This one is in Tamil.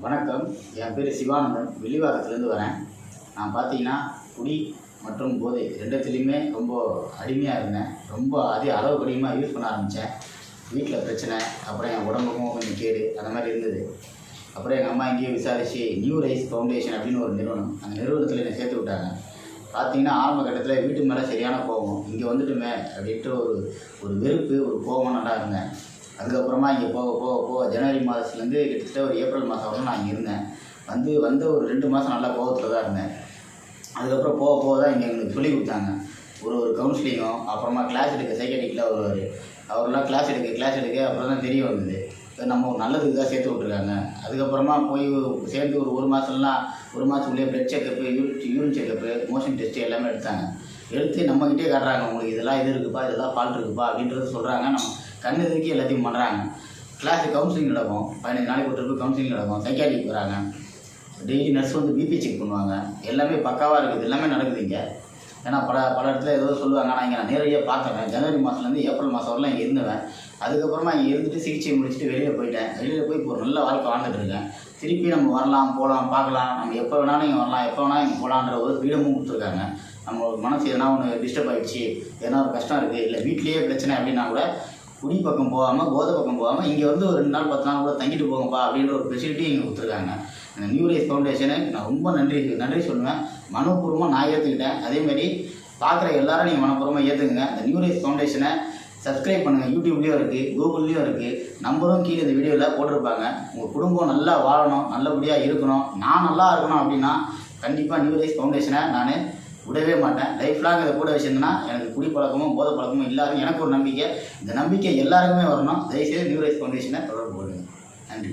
வணக்கம். என் பேர் சிவானந்தன். வெளிவாரத்துலேருந்து வரேன். நான் பார்த்தீங்கன்னா குடி மற்றும் போதை ரெண்டுத்துலேயுமே ரொம்ப அடிமையாக இருந்தேன். ரொம்ப அளவுக்கு அதிகமாக யூஸ் பண்ண ஆரம்பித்தேன். வீட்டில் பிரச்சனை, அப்புறம் என் உடம்புக்கும் கொஞ்சம் கேடு, அந்த மாதிரி இருந்தது. அப்புறம் எங்கள் அம்மா இங்கேயும் விசாரித்து நியூ ரைஸ் ஃபவுண்டேஷன் அப்படின்னு ஒரு நிறுவனம், அந்த நிறுவனத்தில் என்னை சேர்த்து விட்டாங்க. பார்த்தீங்கன்னா ஆரம்ப கட்டத்தில் வீட்டு மேலே சரியான கோபம், இங்கே வந்துட்டுமே அப்படின்ட்டு ஒரு வெறுப்பு, ஒரு கோபம் நல்லா இருந்தேன். அதுக்கப்புறமா இங்கே போக போக போக ஜனவரி மாதத்துலேருந்து கிட்டத்தட்ட ஒரு ஏப்ரல் மாதம் வரலும் நான் இங்கே இருந்தேன். வந்த ஒரு 2 மாதம் நல்லா கோபத்தில் தான் இருந்தேன். அதுக்கப்புறம் போக போக தான் இங்கே எங்களுக்கு சொல்லிக் கொடுத்தாங்க. ஒரு கவுன்சிலிங்கும், அப்புறமா கிளாஸ் எடுக்க சைக்காட்ரிக்கில் வருவார். அவரெல்லாம் கிளாஸ் எடுக்க அப்புறம் தான் தெரிய வந்தது, நம்ம ஒரு நல்லதுக்கு தான் சேர்த்து விட்ருக்காங்க. அதுக்கப்புறமா போய் சேர்ந்து ஒரு மாதத்துக்குள்ளேயே blood checkup, urine checkup, motion test எல்லாமே எடுத்து நம்மக்கிட்டே காட்டுறாங்க. உங்களுக்கு இதெல்லாம் இது இருக்குப்பா, இதெல்லாம் ஃபால்ட் இருக்குப்பா அப்படின்றது சொல்கிறாங்க. நம்ம கண்ணு எதுக்கே எல்லாத்தையும் பண்ணுறாங்க. கிளாஸு கவுன்சிலிங் நடக்கும், 15 நாளைக்கு ஒரு ட்ரிப்பு கவுன்சிலிங் நடக்கும். சைக்காட்ரிக்கு வராங்க. டெய்லி நர்ஸ் வந்து பிபி செக் பண்ணுவாங்க. எல்லாமே பக்காவாக இருக்குது, எல்லாமே நடக்குது இங்கே. ஏன்னா பல இடத்துல ஏதோ சொல்லுவாங்க. ஆனால் இங்கே நான் நேரடியாக பார்த்துறேன். ஜனவரி மாதத்துலேருந்து ஏப்ரல் மாதம் வரலாம் இங்கே இருந்தேன். அதுக்கப்புறமா இங்கே இருந்துட்டு சிகிச்சை முடிச்சுட்டு வெளியில் போயிட்டேன். வெளியில் போய் இப்போ ஒரு நல்ல வாழ்க்கை வாழ்ந்துட்டு இருக்கேன். திருப்பி நம்ம வரலாம், போகலாம், பார்க்கலாம், நம்ம எப்போ வேணாலும் இங்கே வரலாம், எப்போ வேணாலும் இங்கே போகலான்ற ஒரு ஃப்ரீடமும் கொடுத்துருக்காங்க. நம்ம மனசு எதனா ஒன்று டிஸ்டர்ப் ஆகிடுச்சு, எதனா ஒரு கஷ்டம் இருக்குது, இல்லை வீட்லேயே பிரச்சனை அப்படின்னா கூட குடி பக்கம் போகாமல், போதை பக்கம் போகாமல் இங்கே வந்து ஒரு 2 நாள் 10 நாள் கூட தங்கிட்டு போங்கப்பா அப்படின்ற ஒரு ஃபெசிலிட்டி இங்கே கொடுத்துருக்காங்க. இந்த நியூ ரைஸ் ஃபவுண்டேஷனுக்கு நான் ரொம்ப நன்றி சொல்லுவேன். மனப்பூர்வமாக நான் ஏற்றுக்கிட்டேன். அதேமாதிரி பார்க்குற எல்லாரும் நீங்கள் மனப்பூர்வமாக ஏற்றுக்குங்க. இந்த நியூ ரைஸ் ஃபவுண்டேஷனை சப்ஸ்கிரைப் பண்ணுங்கள். யூடியூப்லேயும் இருக்குது, கூகுள்லேயும் இருக்குது. நம்பரும் கீழே இந்த வீடியோவில் போட்டிருப்பாங்க. உங்கள் குடும்பம் நல்லா வாழணும், நல்லபடியாக இருக்கணும், நான் நல்லா இருக்கணும் அப்படின்னா கண்டிப்பாக நியூ ரைஸ் ஃபவுண்டேஷனை நான் விடவே மாட்டேன். லைஃப் லாங் இதை கூட வச்சுருந்தேன்னா எனக்கு குடி பழக்கமும் போதை பழக்கமும் இல்லாத எனக்கு ஒரு நம்பிக்கை. இந்த நம்பிக்கை எல்லாருக்குமே வரணும். தயவுசெய்து நியூ ரைஸ் ஃபவுண்டேஷனை தொடர்பு கொள்ளுங்கள். நன்றி.